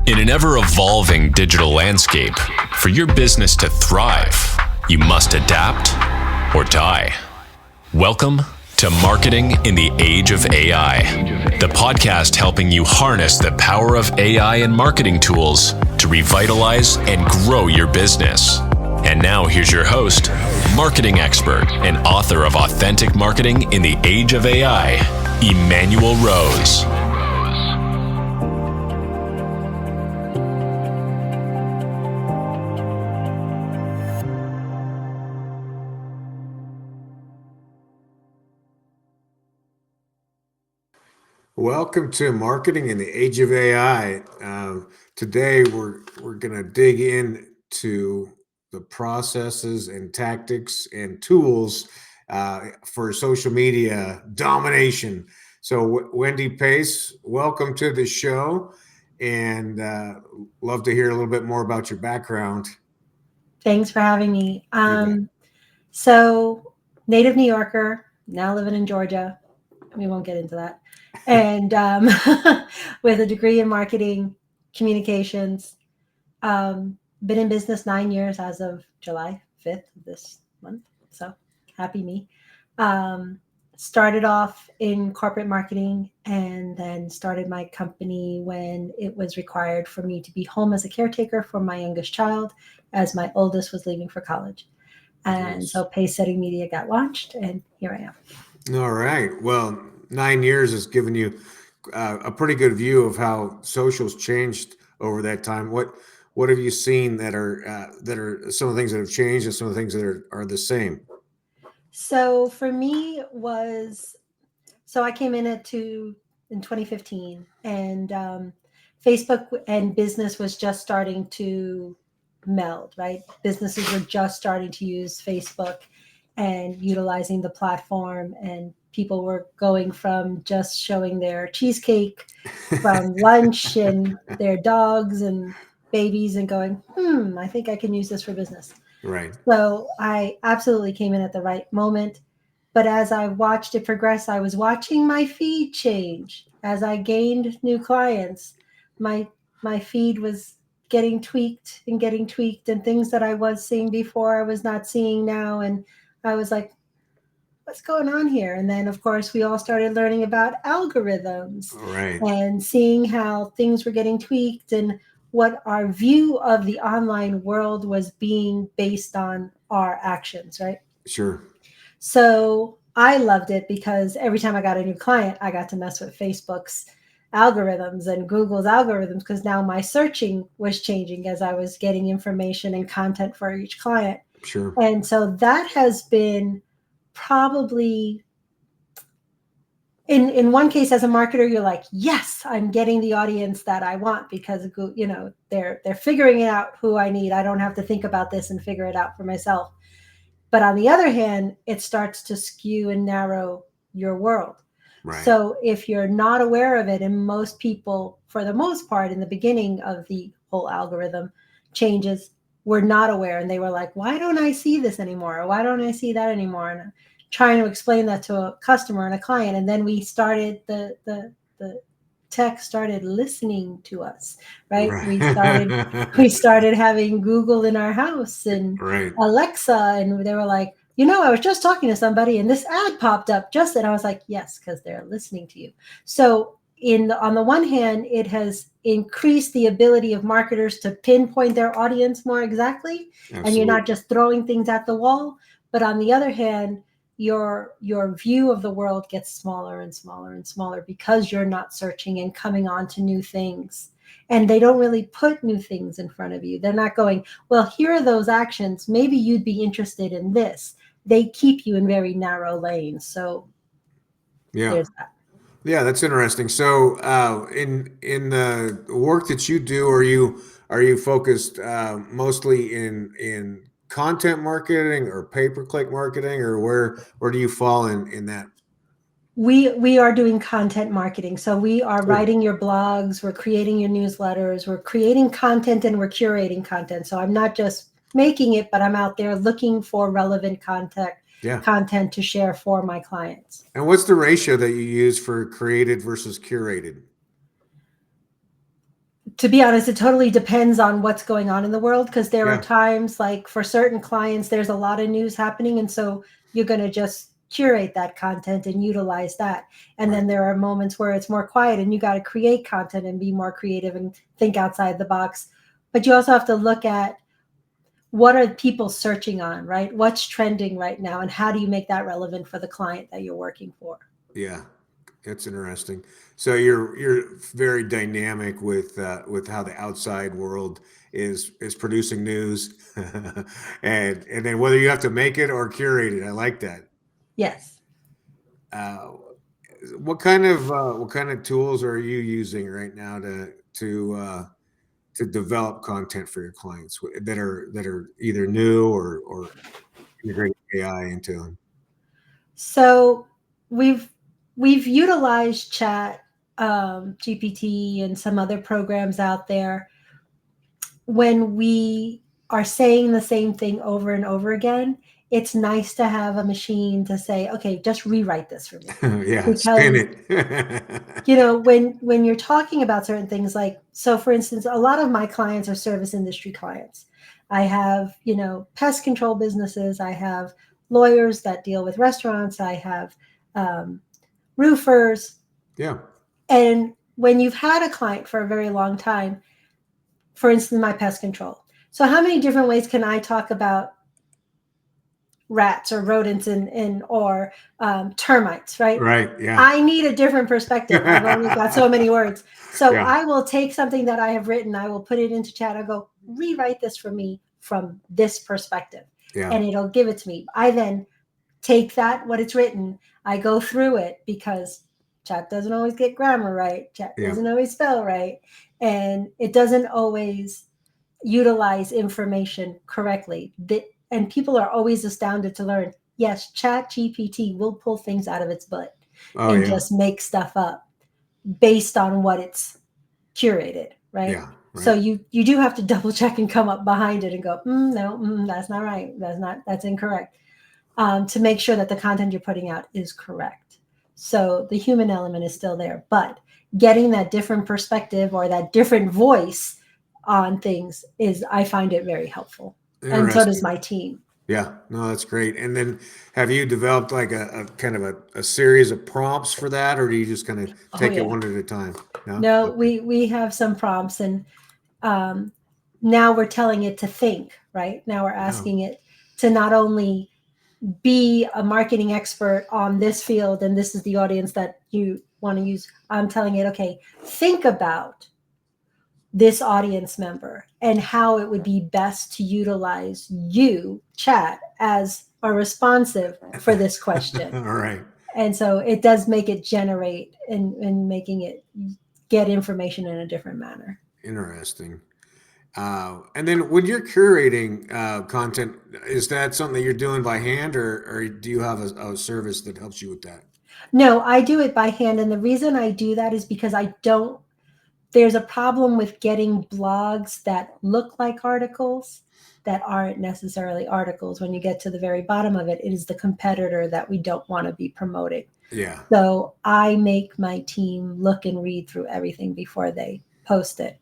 In an ever-evolving digital landscape, for your business to thrive, you must adapt or die. Welcome to Marketing in the Age of AI, the podcast helping you harness the power of AI and marketing tools to revitalize and grow your business. And now here's your host, marketing expert and author of Authentic Marketing in the Age of AI, Emanuel Rose. Welcome to Marketing in the Age of AI. Today, we're going to dig into the processes and tactics and tools for social media domination. So, Wendy Pace, welcome to the show, and love to hear a little bit more about your background. Thanks for having me. So, native New Yorker, now living in Georgia. We won't get into that. And with a degree in marketing, communications, been in business 9 years as of July 5th of this month. So happy me. Started off in corporate marketing and then started my company when it was required for me to be home as a caretaker for my youngest child as my oldest was leaving for college. And Nice. so Pacesetting Media got launched and here I am. All right. Well, 9 years has given you a pretty good view of how social's changed over that time. What have you seen that are some of the things that have changed and some of the things that are the same? So for me I came in in 2015 and Facebook and business was just starting to meld, right? Businesses were just starting to use Facebook and utilizing the platform, and people were going from just showing their cheesecake from lunch and their dogs and babies and going, I think I can use this for business. Right. So I absolutely came in at the right moment. But as I watched it progress, I was watching my feed change. As I gained new clients, my feed was getting tweaked, and things that I was seeing before I was not seeing now. And I was like, what's going on here? And then, of course, we all started learning about algorithms Right. and seeing how things were getting tweaked and what our view of the online world was being based on our actions, right? Sure. So I loved it because every time I got a new client, I got to mess with Facebook's algorithms and Google's algorithms because now my searching was changing as I was getting information and content for each client. Sure. And so that has been probably in one case as a marketer, you're like, yes, I'm getting the audience that I want because they're figuring out who I need. I don't have to think about this and figure it out for myself. But on the other hand, it starts to skew and narrow your world. Right. So if you're not aware of it, and most people, for the most part, in the beginning of the whole algorithm changes, were not aware. And they were like, why don't I see this anymore? Or why don't I see that anymore? And I'm trying to explain that to a customer and a client. And then we started the tech started listening to us, right? We started having Google in our house and Right. Alexa, and they were like, I was just talking to somebody and this ad popped up just then. I was like, yes, because they're listening to you. So on the one hand, it has increased the ability of marketers to pinpoint their audience more exactly. Absolutely. And you're not just throwing things at the wall. But on the other hand, your view of the world gets smaller and smaller and smaller because you're not searching and coming on to new things. And they don't really put new things in front of you. They're not going, well, here are those actions. Maybe you'd be interested in this. They keep you in very narrow lanes. So there's that. Yeah, that's interesting. So in the work that you do, are you focused mostly in content marketing or pay-per-click marketing, or where do you fall in that? We are doing content marketing. So we are Cool. writing your blogs, we're creating your newsletters, we're creating content, and we're curating content. So I'm not just making it, but I'm out there looking for relevant content to share for my clients. And what's the ratio that you use for created versus curated? To be honest, it totally depends on what's going on in the world, because there are Yeah. times, like for certain clients, there's a lot of news happening. And so you're going to just curate that content and utilize that. And then Right. there are moments where it's more quiet and you got to create content and be more creative and think outside the box. But you also have to look at what are people searching on, right? What's trending right now? And how do you make that relevant for the client that you're working for? Yeah. That's interesting. So you're very dynamic with how the outside world is producing news, and then whether you have to make it or curate it. I like that. Yes. Uh, what kind of tools are you using right now to develop content for your clients that are either new or integrating AI into them? So we've we've utilized Chat GPT and some other programs out there when we are saying the same thing over and over again. It's nice to have a machine to say, okay, just rewrite this for me. Yeah, spin Because it. when you're talking about certain things, like, so for instance, a lot of my clients are service industry clients. I have, pest control businesses. I have lawyers that deal with restaurants. I have um, roofers. Yeah. And when you've had a client for a very long time, for instance, my pest control. So how many different ways can I talk about rats or rodents and or termites, right? Right. Yeah. I need a different perspective. I've only got so many words. So Yeah. I will take something that I have written, I will put it into Chat. I go, rewrite this for me from this perspective. Yeah. And it'll give it to me. I then take that, what it's written, I go through it, because Chat doesn't always get grammar right. Chat Yeah. doesn't always spell right. And it doesn't always utilize information correctly. And people are always astounded to learn, yes, Chat GPT will pull things out of its butt Oh and yeah. just make stuff up based on what it's curated, right? Yeah. So Right. you do have to double check and come up behind it and go, no, that's not right. That's incorrect. To make sure that the content you're putting out is correct. So the human element is still there, but getting that different perspective or that different voice on things I find it very helpful. And so does Interesting. my team. Yeah. No, that's great. And then have you developed like a kind of a series of prompts for that, or do you just kind of Oh take it yeah. one at a time? No. No, Okay. we have some prompts, and um, now we're telling it to think, right? Now we're No. asking it to not only be a marketing expert on this field, and this is the audience that you want to use. I'm telling it, okay, think about this audience member and how it would be best to utilize you, Chat, as a responsive for this question. All right. And so it does make it generate and making it get information in a different manner. Interesting. And then when you're curating content, is that something that you're doing by hand, or do you have a service that helps you with that? No, I do it by hand. And the reason I do that is because there's a problem with getting blogs that look like articles that aren't necessarily articles. When you get to the very bottom of it, it is the competitor that we don't want to be promoting. Yeah. So I make my team look and read through everything before they post it,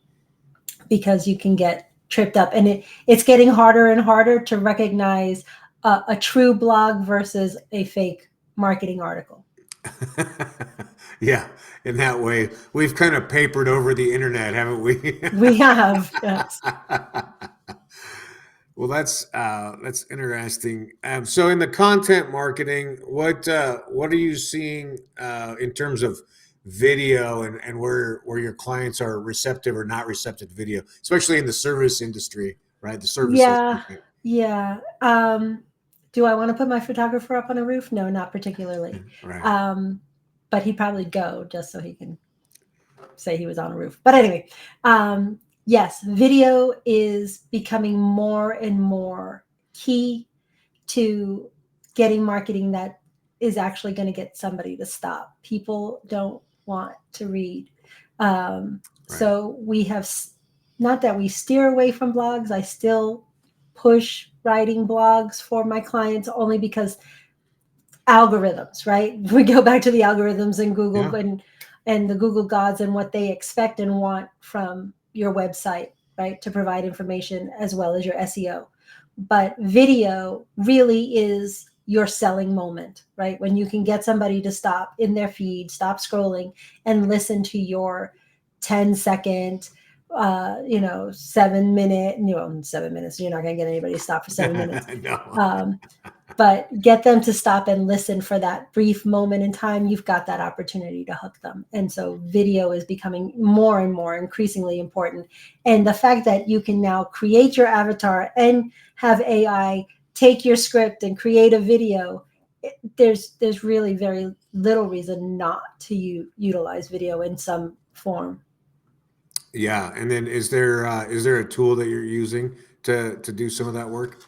because you can get tripped up. And it's getting harder and harder to recognize a true blog versus a fake marketing article. Yeah. In that way, we've kind of papered over the internet, haven't we? We have, yes. Well, that's interesting. So, in the content marketing, what are you seeing in terms of video and where your clients are receptive or not receptive to video, especially in the service industry, right? The services. Yeah, yeah. Do I want to put my photographer up on a roof? No, not particularly. Right. But he'd probably go just so he can say he was on a roof. But anyway, yes, video is becoming more and more key to getting marketing that is actually going to get somebody to stop. People don't want to read. Right. So we have, not that we steer away from blogs, I still push writing blogs for my clients, only because algorithms, right? We go back to the algorithms in Google Yeah. and the Google gods and what they expect and want from your website, right, to provide information as well as your SEO. But video really is your selling moment, right? When you can get somebody to stop in their feed, stop scrolling, and listen to your 10-second, 7 minute, 7 minutes. You're not going to get anybody to stop for 7 minutes. No. But get them to stop and listen for that brief moment in time. You've got that opportunity to hook them. And so video is becoming more and more increasingly important. And the fact that you can now create your avatar and have AI take your script and create a video, there's really very little reason not to utilize video in some form. Yeah. And then is there a tool that you're using to do some of that work?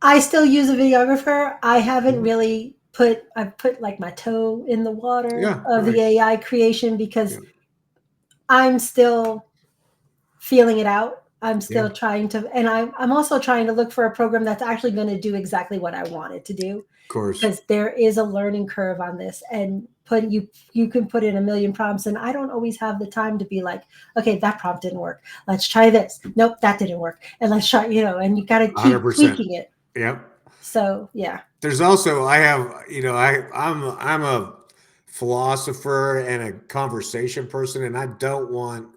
I still use a videographer. I haven't Mhm. really I've put like my toe in the water Yeah. of the Right. AI creation because Yeah. I'm still feeling it out. I'm Yeah. still trying to, and I'm also trying to look for a program that's actually going to do exactly what I want it to do, Of course. because there is a learning curve on this. And you can put in a million prompts, and I don't always have the time to be like, okay, that prompt didn't work. Let's try this. Nope, that didn't work. And let's try, and you got to keep 100%. tweaking it. Yep. So yeah. There's also I have I'm a philosopher and a conversation person, and I don't want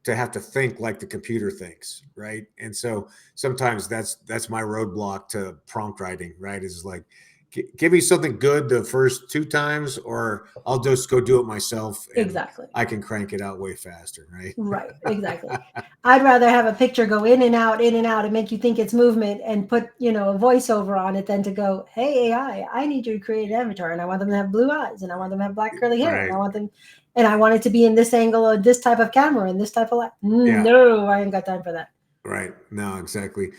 to have to think like the computer thinks, right? And so sometimes that's my roadblock to prompt writing, right? Is like give me something good the first 2 times, or I'll just go do it myself, and Exactly. I can crank it out way faster, right? Right, exactly. I'd rather have a picture go in and out, and make you think it's movement and put, a voiceover on it than to go, hey, AI, I need you to create an avatar, and I want them to have blue eyes, and I want them to have black curly hair, Right. and I want it to be in this angle or this type of camera and this type of light. Yeah. No, I ain't got time for that. Right. No, exactly.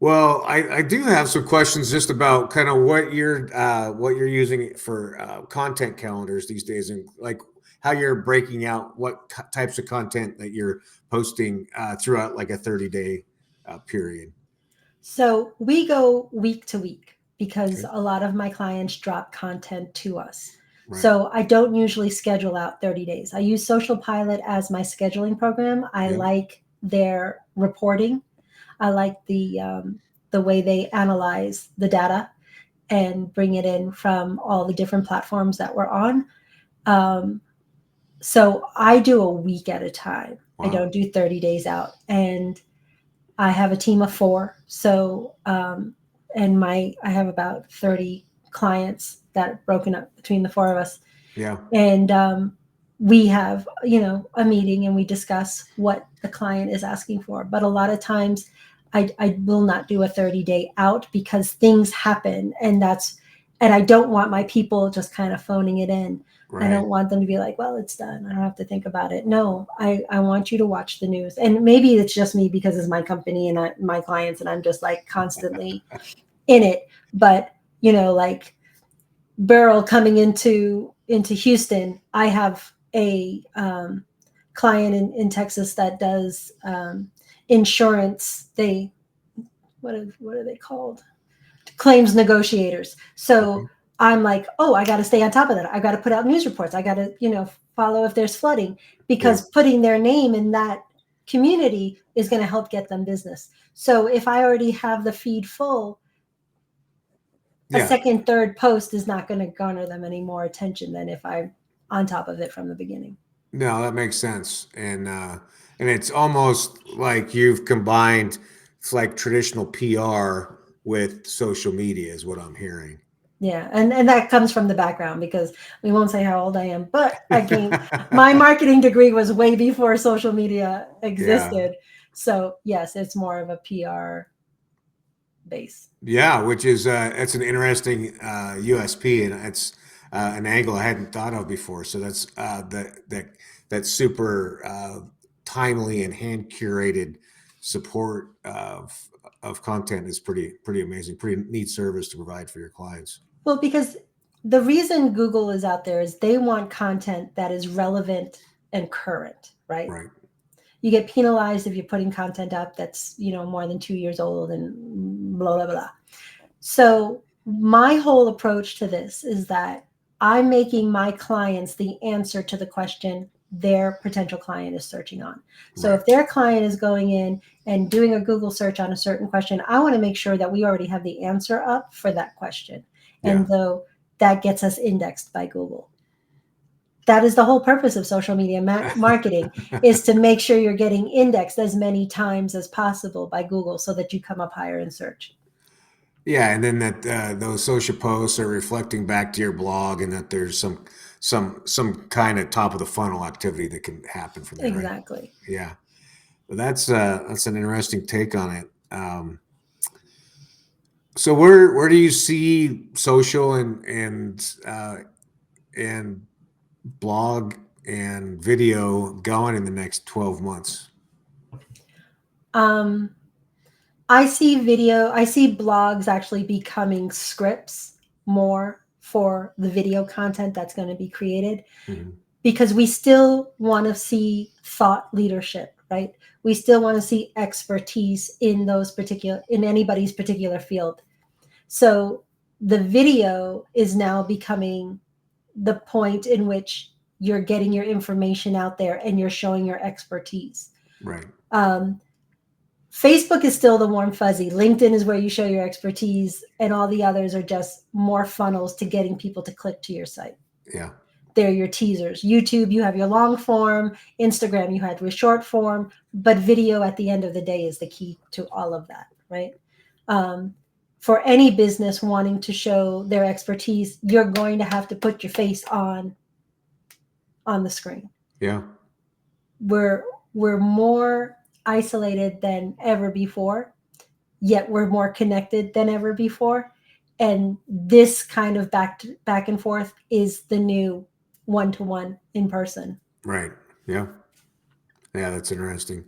Well, I do have some questions just about kind of what you're using for content calendars these days, and like how you're breaking out what types of content that you're posting throughout like a 30-day period. So we go week to week because Okay. a lot of my clients drop content to us. Right. So I don't usually schedule out 30 days. I use Social Pilot as my scheduling program. I Yeah. like their reporting. I like the way they analyze the data and bring it in from all the different platforms that we're on. So I do a week at a time. I Wow. don't do 30 days out. And I have a team of 4. So, and I have about 30 clients that are broken up between the 4 of us. Yeah. And we have, a meeting, and we discuss what the client is asking for. But a lot of times I will not do a 30-day out because things happen, and I don't want my people just kind of phoning it in. I Right. don't want them to be like, well, it's done, I don't have to think about it. No, I want you to watch the news. And maybe it's just me because it's my company and my clients, and I'm just like constantly in it. But, like Beryl coming into Houston, I have a client in Texas that does insurance. What are they called? Claims negotiators. So Okay. I'm like, oh, I got to stay on top of that. I got to put out news reports. I got to, follow if there's flooding, because Yeah. putting their name in that community is going to help get them business. So if I already have the feed full, a Yeah. second, third post is not going to garner them any more attention than if I'm on top of it from the beginning. No, that makes sense. And it's almost like you've combined like traditional PR with social media is what I'm hearing. Yeah, and that comes from the background, because we won't say how old I am, but my marketing degree was way before social media Yeah. existed. So yes, it's more of a PR base. Yeah, which is it's an interesting USP, and it's an angle I hadn't thought of before. So that's that super timely and hand curated support of content is pretty amazing, pretty neat service to provide for your clients. Well, because the reason Google is out there is they want content that is relevant and current, right? Right. You get penalized if you're putting content up that's, more than 2 years old and blah, blah, blah. So my whole approach to this is that I'm making my clients the answer to the question, their potential client is searching on. So Right. if their client is going in and doing a Google search on a certain question, I want to make sure that we already have the answer up for that question. And though that gets us indexed by Google. That is the whole purpose of social media marketing, is to make sure you're getting indexed as many times as possible by Google so that you come up higher in search. Yeah, and then that those social posts are reflecting back to your blog, and that there's some kind of top of the funnel activity that can happen from there. Exactly. Right? Yeah, well, that's an interesting take on it. So where do you see social and blog and video going in the next 12 months? I see blogs actually becoming scripts more for the video content that's going to be created, because we still want to see thought leadership, right? We still want to see expertise in anybody's particular field. So the video is now becoming the point in which you're getting your information out there and you're showing your expertise. Right. Facebook is still the warm fuzzy. LinkedIn is where you show your expertise, and all the others are just more funnels to getting people to click to your site. Yeah. They're your teasers. YouTube, you have your long form. Instagram, you have your short form. But video at the end of the day is the key to all of that, right? For any business wanting to show their expertise, you're going to have to put your face on the screen. Yeah. We're more isolated than ever before, yet we're more connected than ever before. And this kind of back and forth is the new one-to-one in person. Right. Yeah. Yeah, that's interesting.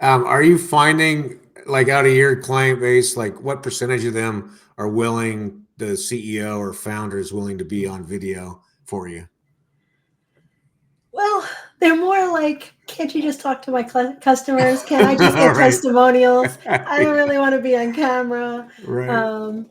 Are you finding, like, out of your client base, like what percentage of them are willing, the CEO or founder is willing to be on video for you? Well, they're more like, can't you just talk to my customers? Can I just get Right. testimonials? I don't really want to be on camera. Right.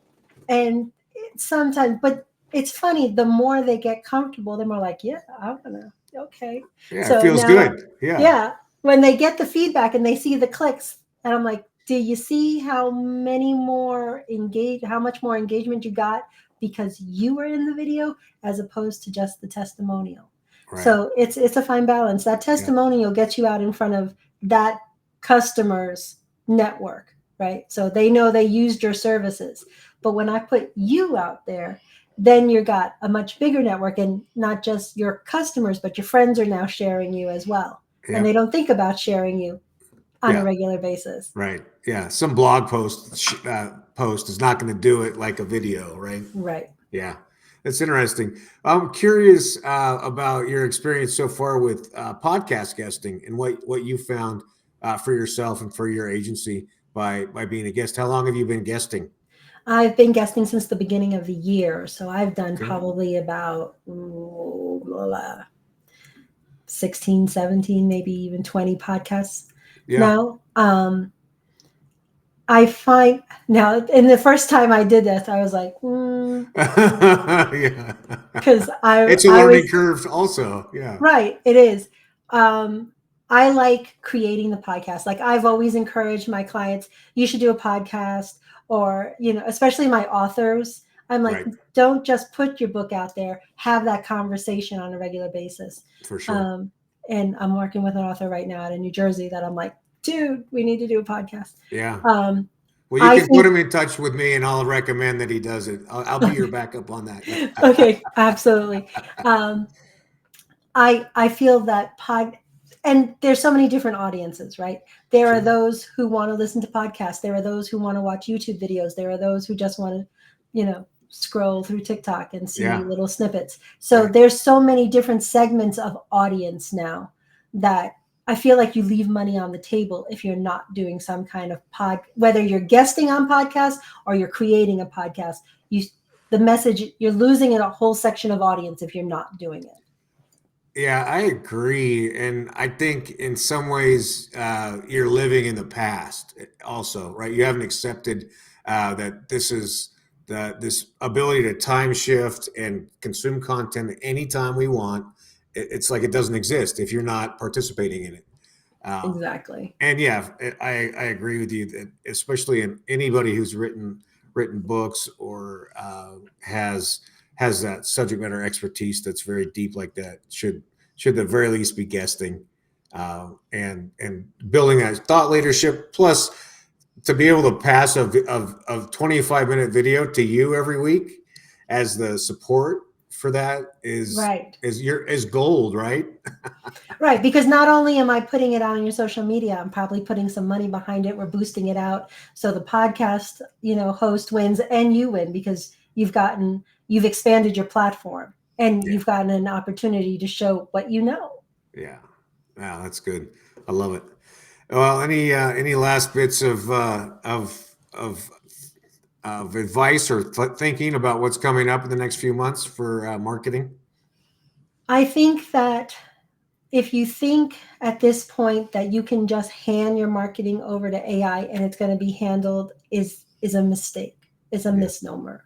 And sometimes, but it's funny, the more they get comfortable, the more like, yeah, I want to. Okay. Yeah, So it feels now, good. Yeah. yeah, when they get the feedback and they see the clicks, and I'm like, do you see how much more engagement you got because you were in the video as opposed to just the testimonial? Right. So it's a fine balance. That testimonial gets you out in front of that customer's network, right? So they know they used your services. But when I put you out there, then you got a much bigger network, and not just your customers, but your friends are now sharing you as well. Yeah. And they don't think about sharing you on a regular basis. Right. Yeah. Some blog post is not going to do it like a video, right? Right. Yeah. That's interesting. I'm curious about your experience so far with podcast guesting and what you found for yourself and for your agency by being a guest. How long have you been guesting? I've been guesting since the beginning of the year. So I've done probably about 16, 17, maybe even 20 podcasts now. I find now, in the first time I did this, I was like, yeah, because it's a learning curve also. Yeah, right. It is. I like creating the podcast. Like, I've always encouraged my clients, you should do a podcast, or, especially my authors. I'm like, don't just put your book out there, have that conversation on a regular basis. For sure. And I'm working with an author right now out of New Jersey that I'm like, dude, we need to do a podcast. Yeah. Well, you can put him in touch with me, and I'll recommend that he does it. I'll be your backup on that. Okay, absolutely. I feel that and there's so many different audiences, right? There are those who want to listen to podcasts. There are those who want to watch YouTube videos. There are those who just want to, scroll through TikTok and see little snippets. So there's so many different segments of audience now that I feel like you leave money on the table if you're not doing some kind of whether you're guesting on podcasts or you're creating a podcast. The message, you're losing a whole section of audience if you're not doing it. Yeah, I agree. And I think in some ways you're living in the past also, right? You haven't accepted that this is this ability to time shift and consume content anytime we want. it's like it doesn't exist if you're not participating in it. Exactly. And yeah, I agree with you that especially in anybody who's written books or has that subject matter expertise that's very deep like that should at the very least be guesting, and building that thought leadership. Plus, to be able to pass a 25-minute video to you every week as the support for that is gold, right? Right, because not only am I putting it out on your social media, I'm probably putting some money behind it. We're boosting it out, so the podcast, host wins and you win because you've expanded your platform and you've gotten an opportunity to show what you know. Yeah, wow, that's good. I love it. Well, any last bits of advice or thinking about what's coming up in the next few months for marketing? I think that if you think at this point that you can just hand your marketing over to AI and it's going to be handled is a mistake. It's a misnomer.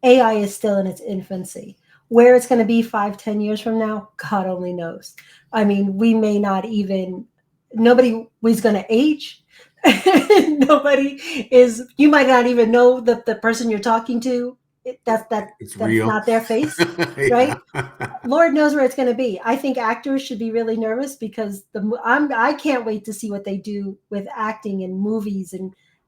AI is still in its infancy. Where it's going to be 5-10 years from now, God only knows. I mean, we may not even, nobody is going to age. You might not even know that the person you're talking to, that's not their face, right? Lord knows where it's going to be. I think actors should be really nervous because I can't wait to see what they do with acting in movies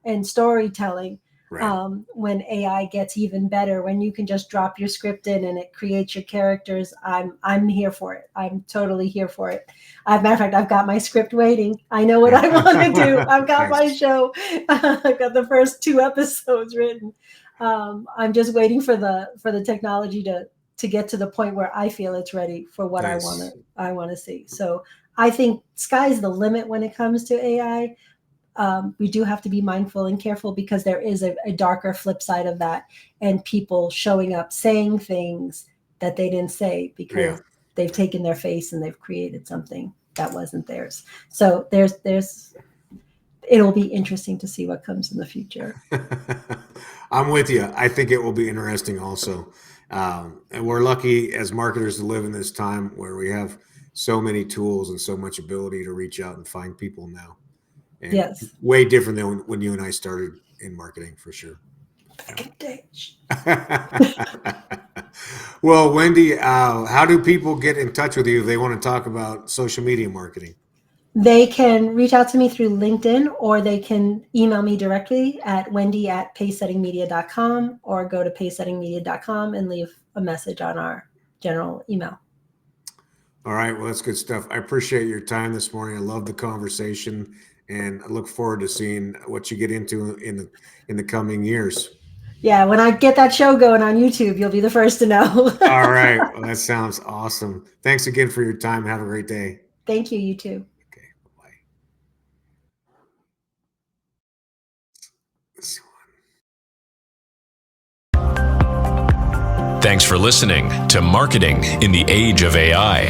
and storytelling. Right. When AI gets even better, when you can just drop your script in and it creates your characters, I'm here for it. I'm totally here for it. As a matter of fact, I've got my script waiting. I know what I want to do. I've got my show. I've got the first 2 episodes written. I'm just waiting for the technology to get to the point where I feel it's ready for what I want to see. So I think sky's the limit when it comes to AI. We do have to be mindful and careful because there is a darker flip side of that, and people showing up saying things that they didn't say because they've taken their face and they've created something that wasn't theirs. So it'll be interesting to see what comes in the future. I'm with you. I think it will be interesting also. And we're lucky as marketers to live in this time where we have so many tools and so much ability to reach out and find people now. And yes. Way different than when you and I started in marketing, for sure. Well, Wendy, how do people get in touch with you if they want to talk about social media marketing? They can reach out to me through LinkedIn, or they can email me directly at wendy@pacesettingmedia.com, or go to pacesettingmedia.com and leave a message on our general email. All right. Well, that's good stuff. I appreciate your time this morning. I love the conversation, and I look forward to seeing what you get into in the coming years. Yeah, when I get that show going on YouTube, you'll be the first to know. All right. Well, that sounds awesome. Thanks again for your time. Have a great day. Thank you. You too. Okay. Bye. This one. Thanks for listening to Marketing in the Age of AI.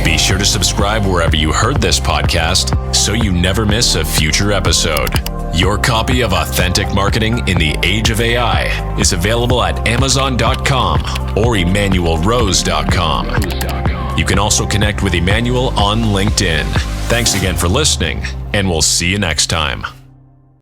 Be sure to subscribe wherever you heard this podcast so you never miss a future episode. Your copy of Authentic Marketing in the Age of AI is available at Amazon.com or EmanuelRose.com. You can also connect with Emanuel on LinkedIn. Thanks again for listening, and we'll see you next time.